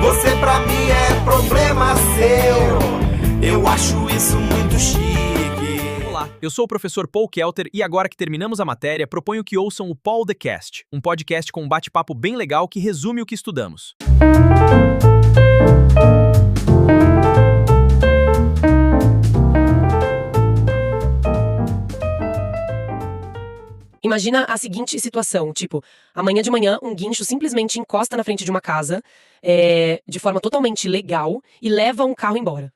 Você pra mim é problema seu. Eu acho isso muito chique. Olá, eu sou o professor Paul Kelter e agora que terminamos a matéria, proponho que ouçam o Paul The Cast, um podcast com um bate-papo bem legal que resume o que estudamos. Imagina a seguinte situação, tipo, amanhã de manhã um guincho simplesmente encosta na frente de uma casa, de forma totalmente legal, e leva um carro embora.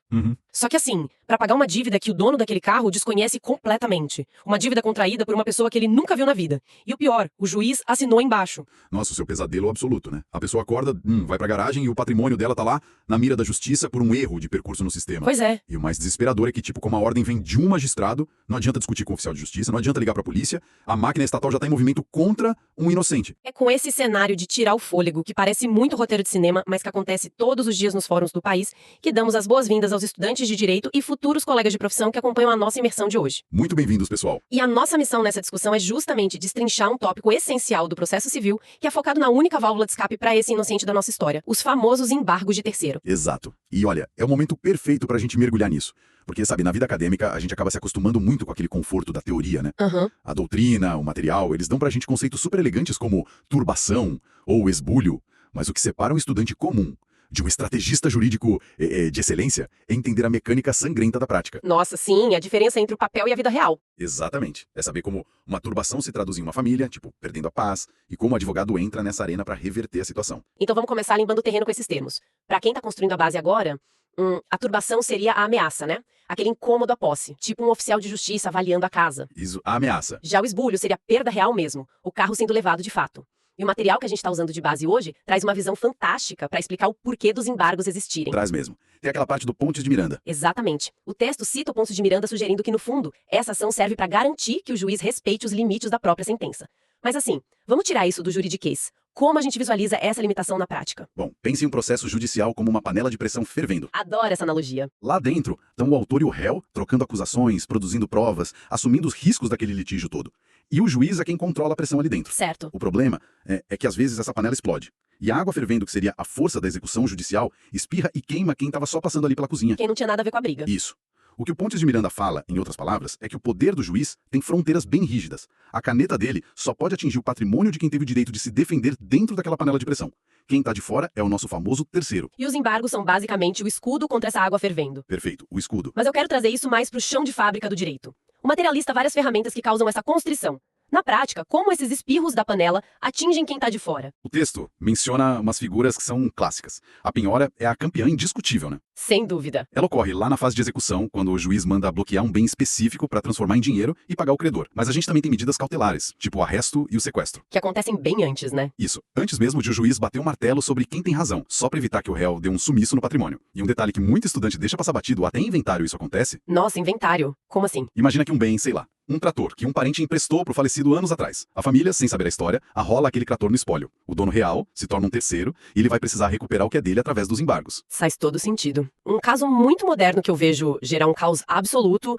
Só que assim, pra pagar uma dívida que o dono daquele carro desconhece completamente. Uma dívida contraída por uma pessoa que ele nunca viu na vida. E o pior, o juiz assinou embaixo. Nossa, o seu pesadelo absoluto, né? A pessoa acorda, vai pra garagem e o patrimônio dela tá lá na mira da justiça por um erro de percurso no sistema. Pois é. E o mais desesperador é que, tipo, como a ordem vem de um magistrado, não adianta discutir com o oficial de justiça, não adianta ligar pra polícia, a máquina estatal já tá em movimento contra um inocente. É com esse cenário de tirar o fôlego, que parece muito roteiro de cinema, mas que acontece todos os dias nos fóruns do país, que damos as boas-vindas aos estudantes de direito e futuros colegas de profissão que acompanham a nossa imersão de hoje. Muito bem-vindos, pessoal. E a nossa missão nessa discussão é justamente destrinchar um tópico essencial do processo civil, que é focado na única válvula de escape para esse inocente da nossa história, os famosos embargos de terceiro. Exato. E olha, é o momento perfeito pra gente mergulhar nisso. Porque, sabe, na vida acadêmica, a gente acaba se acostumando muito com aquele conforto da teoria, né? A doutrina, o material, eles dão pra gente conceitos super elegantes como turbação ou esbulho. Mas o que separa um estudante comum de um estrategista jurídico de excelência é entender a mecânica sangrenta da prática. Nossa, sim, a diferença entre o papel e a vida real. Exatamente. É saber como uma turbação se traduz em uma família, tipo, perdendo a paz, e como o advogado entra nessa arena pra reverter a situação. Então vamos começar limpando o terreno com esses termos. Pra quem tá construindo a base agora, a turbação seria a ameaça, né? Aquele incômodo à posse, tipo um oficial de justiça avaliando a casa. Isso, a ameaça. Já o esbulho seria a perda real mesmo, o carro sendo levado de fato. E o material que a gente está usando de base hoje traz uma visão fantástica para explicar o porquê dos embargos existirem. Traz mesmo. Tem aquela parte do Pontes de Miranda. Exatamente. O texto cita o Pontes de Miranda sugerindo que, no fundo, essa ação serve para garantir que o juiz respeite os limites da própria sentença. Mas assim, vamos tirar isso do juridiquês. Como a gente visualiza essa limitação na prática? Bom, pense em um processo judicial como uma panela de pressão fervendo. Adoro essa analogia. Lá dentro estão o autor e o réu, trocando acusações, produzindo provas, assumindo os riscos daquele litígio todo. E o juiz é quem controla a pressão ali dentro. Certo. O problema é que às vezes essa panela explode. E a água fervendo, que seria a força da execução judicial, espirra e queima quem estava só passando ali pela cozinha. Quem não tinha nada a ver com a briga. Isso. O que o Pontes de Miranda fala, em outras palavras, é que o poder do juiz tem fronteiras bem rígidas. A caneta dele só pode atingir o patrimônio de quem teve o direito de se defender dentro daquela panela de pressão. Quem está de fora é o nosso famoso terceiro. E os embargos são basicamente o escudo contra essa água fervendo. Perfeito, o escudo. Mas eu quero trazer isso mais pro chão de fábrica do direito. O material lista várias ferramentas que causam essa constrição. Na prática, como esses espirros da panela atingem quem está de fora? O texto menciona umas figuras que são clássicas. A penhora é a campeã indiscutível, né? Sem dúvida. Ela ocorre lá na fase de execução, quando o juiz manda bloquear um bem específico para transformar em dinheiro e pagar o credor. Mas a gente também tem medidas cautelares, tipo o arresto e o sequestro. Que acontecem bem antes, né? Isso, antes mesmo de o juiz bater o martelo sobre quem tem razão, só para evitar que o réu dê um sumiço no patrimônio. E um detalhe que muito estudante deixa passar batido, até em inventário isso acontece. Nossa, inventário. Como assim? Imagina que um bem, sei lá, um trator que um parente emprestou pro falecido anos atrás. A família, sem saber a história, arrola aquele trator no espólio. O dono real se torna um terceiro e ele vai precisar recuperar o que é dele através dos embargos. Faz todo sentido. Um caso muito moderno que eu vejo gerar um caos absoluto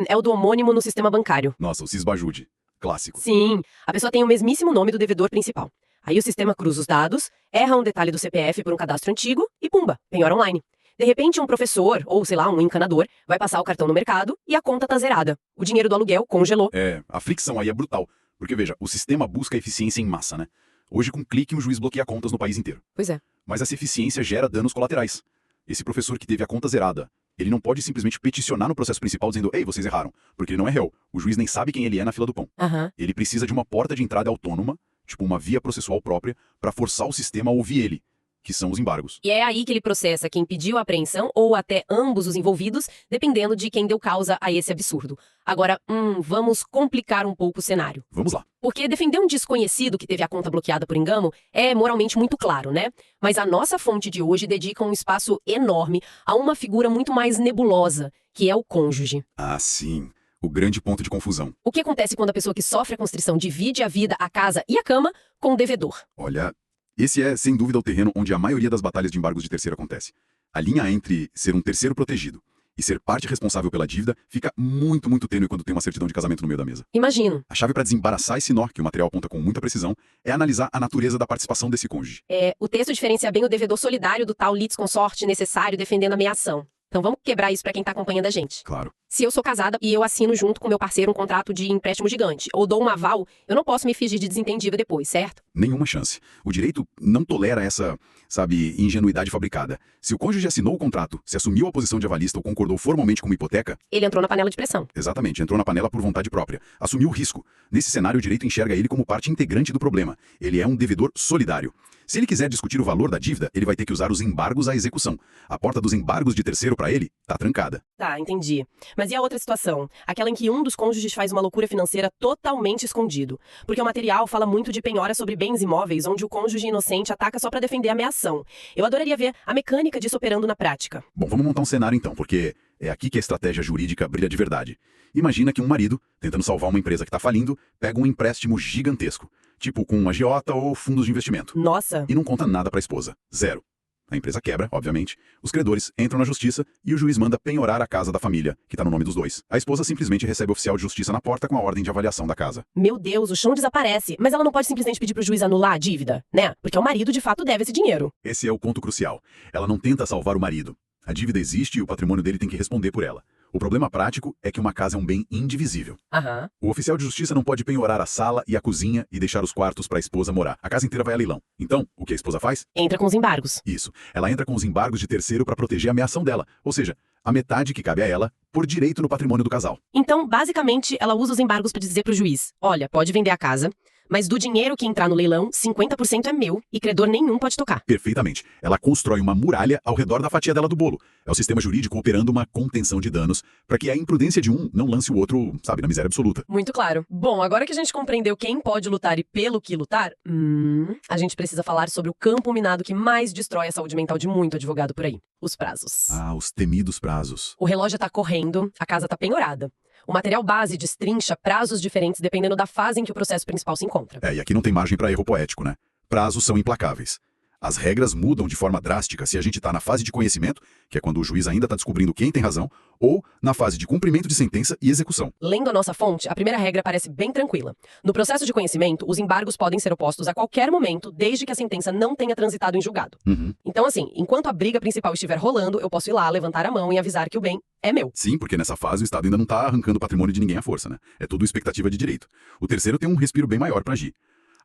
é o do homônimo no sistema bancário. Nossa, o Cisbajude. Clássico. Sim, a pessoa tem o mesmíssimo nome do devedor principal. Aí o sistema cruza os dados, erra um detalhe do CPF por um cadastro antigo e pumba, penhora online. De repente, um professor, ou sei lá, um encanador, vai passar o cartão no mercado e a conta tá zerada. O dinheiro do aluguel congelou. A fricção aí é brutal. Porque, veja, o sistema busca eficiência em massa, né? Hoje, com um clique, um juiz bloqueia contas no país inteiro. Pois é. Mas essa eficiência gera danos colaterais. Esse professor que teve a conta zerada, ele não pode simplesmente peticionar no processo principal dizendo «Ei, vocês erraram», porque ele não é réu. O juiz nem sabe quem ele é na fila do pão. Ele precisa de uma porta de entrada autônoma, tipo uma via processual própria, para forçar o sistema a ouvir ele, que são os embargos. E é aí que ele processa quem pediu a apreensão ou até ambos os envolvidos, dependendo de quem deu causa a esse absurdo. Agora, vamos complicar um pouco o cenário. Vamos lá. Porque defender um desconhecido que teve a conta bloqueada por engano é moralmente muito claro, né? Mas a nossa fonte de hoje dedica um espaço enorme a uma figura muito mais nebulosa, que é o cônjuge. Ah, sim. O grande ponto de confusão. O que acontece quando a pessoa que sofre a constrição divide a vida, a casa e a cama com o devedor? Olha, esse é, sem dúvida, o terreno onde a maioria das batalhas de embargos de terceiro acontece. A linha entre ser um terceiro protegido E ser parte responsável pela dívida fica muito, muito tênue quando tem uma certidão de casamento no meio da mesa. Imagino. A chave para desembaraçar esse nó, que o material aponta com muita precisão, é analisar a natureza da participação desse cônjuge. O texto diferencia bem o devedor solidário do tal litisconsorte necessário defendendo a meação. Então vamos quebrar isso para quem tá acompanhando a gente. Claro. Se eu sou casada e eu assino junto com meu parceiro um contrato de empréstimo gigante, ou dou um aval, eu não posso me fingir de desentendida depois, certo? Nenhuma chance. O direito não tolera essa, ingenuidade fabricada. Se o cônjuge assinou o contrato, se assumiu a posição de avalista ou concordou formalmente com uma hipoteca... Ele entrou na panela de pressão. Exatamente, entrou na panela por vontade própria. Assumiu o risco. Nesse cenário, o direito enxerga ele como parte integrante do problema. Ele é um devedor solidário. Se ele quiser discutir o valor da dívida, ele vai ter que usar os embargos à execução. A porta dos embargos de terceiro para ele tá trancada. Tá, entendi. Mas e a outra situação? Aquela em que um dos cônjuges faz uma loucura financeira totalmente escondido. Porque o material fala muito de penhora sobre bens imóveis, onde o cônjuge inocente ataca só para defender a ameação. Eu adoraria ver a mecânica disso operando na prática. Bom, vamos montar um cenário então, porque é aqui que a estratégia jurídica brilha de verdade. Imagina que um marido, tentando salvar uma empresa que tá falindo, pega um empréstimo gigantesco. Tipo com um agiota ou fundos de investimento. Nossa! E não conta nada para a esposa. Zero. A empresa quebra, obviamente. Os credores entram na justiça e o juiz manda penhorar a casa da família, que está no nome dos dois. A esposa simplesmente recebe o oficial de justiça na porta com a ordem de avaliação da casa. Meu Deus, o chão desaparece. Mas ela não pode simplesmente pedir pro juiz anular a dívida, né? Porque o marido de fato deve esse dinheiro. Esse é o ponto crucial. Ela não tenta salvar o marido. A dívida existe e o patrimônio dele tem que responder por ela. O problema prático é que uma casa é um bem indivisível. Aham. O oficial de justiça não pode penhorar a sala e a cozinha e deixar os quartos para a esposa morar. A casa inteira vai a leilão. Então, o que a esposa faz? Entra com os embargos. Isso. Ela entra com os embargos de terceiro para proteger a ameação dela. Ou seja, a metade que cabe a ela por direito no patrimônio do casal. Então, basicamente, ela usa os embargos para dizer pro juiz: olha, pode vender a casa, mas do dinheiro que entrar no leilão, 50% é meu e credor nenhum pode tocar. Perfeitamente. Ela constrói uma muralha ao redor da fatia dela do bolo. É o sistema jurídico operando uma contenção de danos para que a imprudência de um não lance o outro, na miséria absoluta. Muito claro. Bom, agora que a gente compreendeu quem pode lutar e pelo que lutar, a gente precisa falar sobre o campo minado que mais destrói a saúde mental de muito advogado por aí. Os prazos. Ah, os temidos prazos. O relógio tá correndo, a casa tá penhorada. O material base destrincha prazos diferentes dependendo da fase em que o processo principal se encontra. E aqui não tem margem para erro poético, né? Prazos são implacáveis. As regras mudam de forma drástica se a gente está na fase de conhecimento, que é quando o juiz ainda está descobrindo quem tem razão, ou na fase de cumprimento de sentença e execução. Lendo a nossa fonte, a primeira regra parece bem tranquila. No processo de conhecimento, os embargos podem ser opostos a qualquer momento, desde que a sentença não tenha transitado em julgado. Então, assim, enquanto a briga principal estiver rolando, eu posso ir lá, levantar a mão e avisar que o bem é meu. Sim, porque nessa fase o Estado ainda não está arrancando o patrimônio de ninguém à força, né? É tudo expectativa de direito. O terceiro tem um respiro bem maior para agir.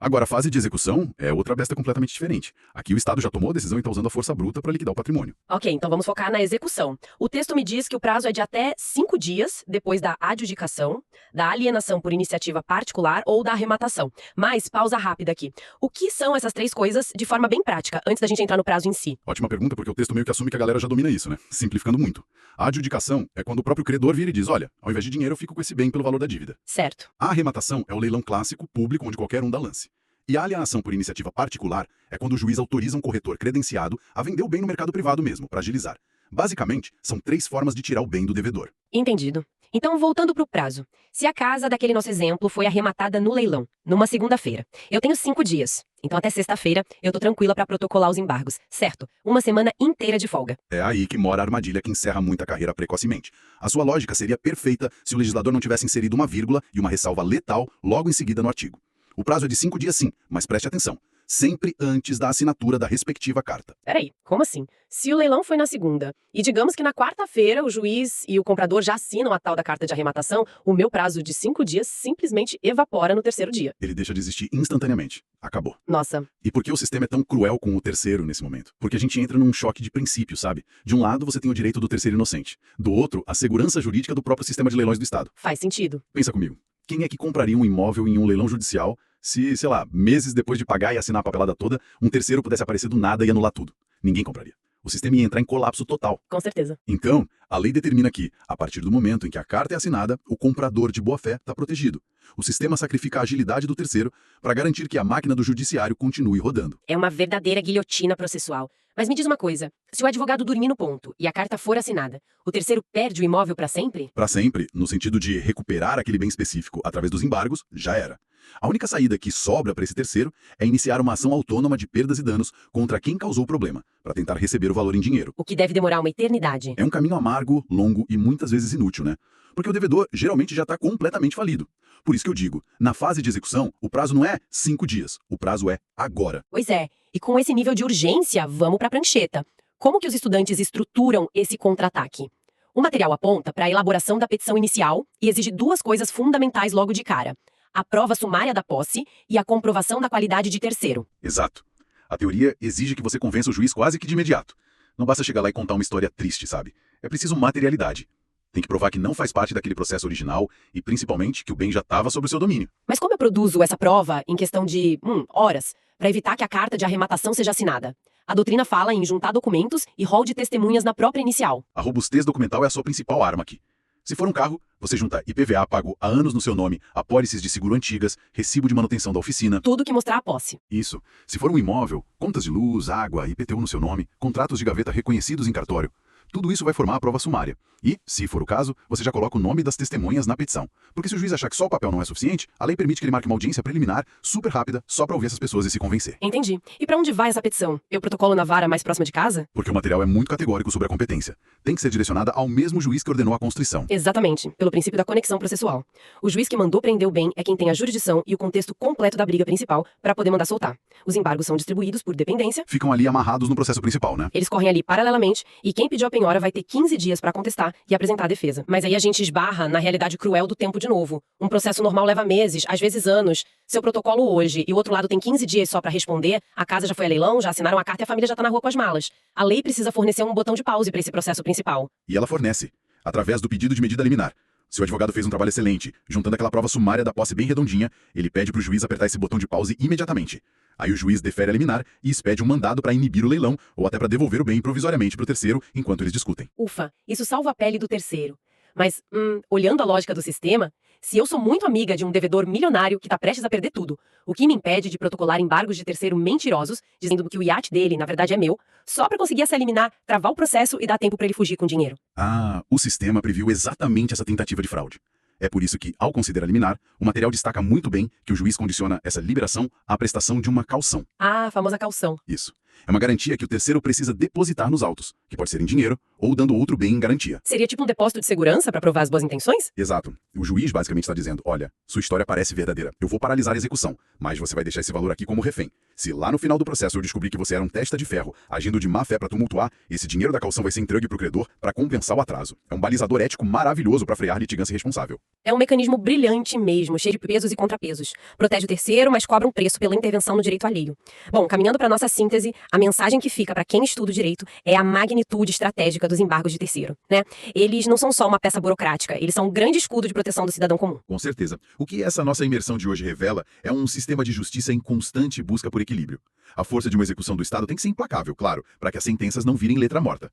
Agora, a fase de execução é outra besta completamente diferente. Aqui o Estado já tomou a decisão e está usando a força bruta para liquidar o patrimônio. Ok, então vamos focar na execução. O texto me diz que o prazo é de até 5 dias depois da adjudicação, da alienação por iniciativa particular ou da arrematação. Mas, pausa rápida aqui. O que são essas três coisas de forma bem prática, antes da gente entrar no prazo em si? Ótima pergunta, porque o texto meio que assume que a galera já domina isso, né? Simplificando muito. A adjudicação é quando o próprio credor vira e diz, olha, ao invés de dinheiro eu fico com esse bem pelo valor da dívida. Certo. A arrematação é o leilão clássico, público, onde qualquer um dá lance. E a alienação por iniciativa particular é quando o juiz autoriza um corretor credenciado a vender o bem no mercado privado mesmo, para agilizar. Basicamente, são 3 formas de tirar o bem do devedor. Entendido. Então, voltando para o prazo. Se a casa daquele nosso exemplo foi arrematada no leilão, numa segunda-feira, eu tenho 5 dias. Então, até sexta-feira, eu tô tranquila para protocolar os embargos. Certo, uma semana inteira de folga. É aí que mora a armadilha que encerra muita carreira precocemente. A sua lógica seria perfeita se o legislador não tivesse inserido uma vírgula e uma ressalva letal logo em seguida no artigo. O prazo é de 5 dias sim, mas preste atenção. Sempre antes da assinatura da respectiva carta. Peraí, como assim? Se o leilão foi na segunda, e digamos que na quarta-feira o juiz e o comprador já assinam a tal da carta de arrematação, o meu prazo de 5 dias simplesmente evapora no terceiro dia. Ele deixa de existir instantaneamente. Acabou. Nossa. E por que o sistema é tão cruel com o terceiro nesse momento? Porque a gente entra num choque de princípio, sabe? De um lado você tem o direito do terceiro inocente. Do outro, a segurança jurídica do próprio sistema de leilões do Estado. Faz sentido. Pensa comigo. Quem é que compraria um imóvel em um leilão judicial se, sei lá, meses depois de pagar e assinar a papelada toda, um terceiro pudesse aparecer do nada e anular tudo? Ninguém compraria. O sistema ia entrar em colapso total. Com certeza. Então, a lei determina que, a partir do momento em que a carta é assinada, o comprador de boa-fé está protegido. O sistema sacrifica a agilidade do terceiro para garantir que a máquina do judiciário continue rodando. É uma verdadeira guilhotina processual. Mas me diz uma coisa, se o advogado dormir no ponto e a carta for assinada, o terceiro perde o imóvel para sempre? Para sempre, no sentido de recuperar aquele bem específico através dos embargos, já era. A única saída que sobra para esse terceiro é iniciar uma ação autônoma de perdas e danos contra quem causou o problema, para tentar receber o valor em dinheiro. O que deve demorar uma eternidade. É um caminho amargo amargo, longo e muitas vezes inútil, né? Porque o devedor geralmente já está completamente falido. Por isso que eu digo, na fase de execução, o prazo não é 5 dias, o prazo é agora. Pois é, e com esse nível de urgência, vamos para a prancheta. Como que os estudantes estruturam esse contra-ataque? O material aponta para a elaboração da petição inicial e exige 2 coisas fundamentais logo de cara: a prova sumária da posse e a comprovação da qualidade de terceiro. Exato. A teoria exige que você convença o juiz quase que de imediato. Não basta chegar lá e contar uma história triste, sabe? É preciso materialidade. Tem que provar que não faz parte daquele processo original e, principalmente, que o bem já estava sob o seu domínio. Mas como eu produzo essa prova em questão de horas, para evitar que a carta de arrematação seja assinada? A doutrina fala em juntar documentos e rol de testemunhas na própria inicial. A robustez documental é a sua principal arma aqui. Se for um carro, você junta IPVA pago há anos no seu nome, apólices de seguro antigas, recibo de manutenção da oficina. Tudo que mostrar a posse. Isso. Se for um imóvel, contas de luz, água, IPTU no seu nome, contratos de gaveta reconhecidos em cartório. Tudo isso vai formar a prova sumária. E, se for o caso, você já coloca o nome das testemunhas na petição. Porque se o juiz achar que só o papel não é suficiente, a lei permite que ele marque uma audiência preliminar, super rápida, só para ouvir essas pessoas e se convencer. Entendi. E para onde vai essa petição? Eu protocolo na vara mais próxima de casa? Porque o material é muito categórico sobre a competência. Tem que ser direcionada ao mesmo juiz que ordenou a constrição. Exatamente, pelo princípio da conexão processual. O juiz que mandou prender o bem é quem tem a jurisdição e o contexto completo da briga principal para poder mandar soltar. Os embargos são distribuídos por dependência. Ficam ali amarrados no processo principal, né? Eles correm ali paralelamente e quem pediu a penhora vai ter 15 dias para contestar e apresentar a defesa. Mas aí a gente esbarra na realidade cruel do tempo de novo. Um processo normal leva meses, às vezes anos. Se eu protocolo hoje e o outro lado tem 15 dias só para responder, a casa já foi a leilão, já assinaram a carta e a família já tá na rua com as malas. A lei precisa fornecer um botão de pause para esse processo principal. E ela fornece, através do pedido de medida liminar. Se o advogado fez um trabalho excelente, juntando aquela prova sumária da posse bem redondinha, ele pede pro juiz apertar esse botão de pause imediatamente. Aí o juiz defere a liminar e expede um mandado para inibir o leilão ou até para devolver o bem provisoriamente pro terceiro enquanto eles discutem. Ufa, isso salva a pele do terceiro. Mas, olhando a lógica do sistema, se eu sou muito amiga de um devedor milionário que tá prestes a perder tudo, o que me impede de protocolar embargos de terceiro mentirosos, dizendo que o iate dele, na verdade, é meu, só pra conseguir essa eliminar, travar o processo e dar tempo pra ele fugir com dinheiro? Ah, o sistema previu exatamente essa tentativa de fraude. É por isso que, ao considerar liminar, o material destaca muito bem que o juiz condiciona essa liberação à prestação de uma caução. Ah, a famosa caução. Isso. É uma garantia que o terceiro precisa depositar nos autos, que pode ser em dinheiro ou dando outro bem em garantia. Seria tipo um depósito de segurança para provar as boas intenções? Exato. O juiz basicamente está dizendo, olha, sua história parece verdadeira. Eu vou paralisar a execução, mas você vai deixar esse valor aqui como refém. Se lá no final do processo eu descobrir que você era um testa de ferro, agindo de má fé para tumultuar, esse dinheiro da caução vai ser entregue pro credor para compensar o atraso. É um balizador ético maravilhoso para frear litigância irresponsável. É um mecanismo brilhante mesmo, cheio de pesos e contrapesos. Protege o terceiro, mas cobra um preço pela intervenção no direito alheio. Bom, caminhando para nossa síntese, a mensagem que fica para quem estuda o direito é a magnitude estratégica dos embargos de terceiro, né? Eles não são só uma peça burocrática, eles são um grande escudo de proteção do cidadão comum. Com certeza. O que essa nossa imersão de hoje revela é um sistema de justiça em constante busca por equilíbrio. A força de uma execução do Estado tem que ser implacável, claro, para que as sentenças não virem letra morta.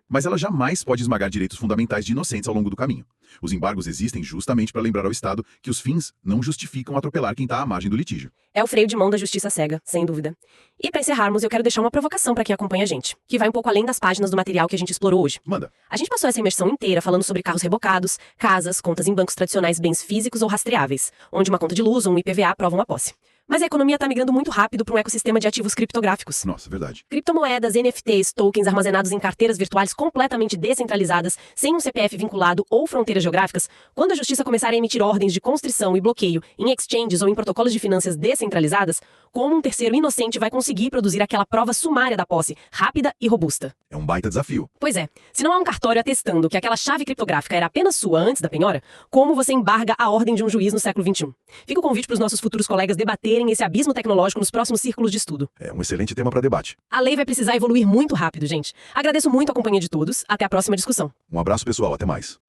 Mas ela jamais pode esmagar direitos fundamentais de inocentes ao longo do caminho. Os embargos existem justamente para lembrar ao Estado que os fins não justificam atropelar quem está à margem do litígio. É o freio de mão da justiça cega, sem dúvida. E para encerrarmos, eu quero deixar uma provocação para quem acompanha a gente, que vai um pouco além das páginas do material que a gente explorou hoje. Manda. A gente passou essa imersão inteira falando sobre carros rebocados, casas, contas em bancos tradicionais, bens físicos ou rastreáveis, onde uma conta de luz ou um IPVA provam a posse. Mas a economia está migrando muito rápido para um ecossistema de ativos criptográficos. Nossa, verdade. Criptomoedas, NFTs, tokens armazenados em carteiras virtuais completamente descentralizadas, sem um CPF vinculado ou fronteiras geográficas. Quando a justiça começar a emitir ordens de constrição e bloqueio em exchanges ou em protocolos de finanças descentralizadas, como um terceiro inocente vai conseguir produzir aquela prova sumária da posse, rápida e robusta? É um baita desafio. Pois é, se não há um cartório atestando que aquela chave criptográfica era apenas sua antes da penhora, como você embarga a ordem de um juiz no século XXI? Fica o convite para os nossos futuros colegas debaterem esse abismo tecnológico nos próximos círculos de estudo. É um excelente tema para debate. A lei vai precisar evoluir muito rápido, gente. Agradeço muito a companhia de todos. Até a próxima discussão. Um abraço, pessoal. Até mais.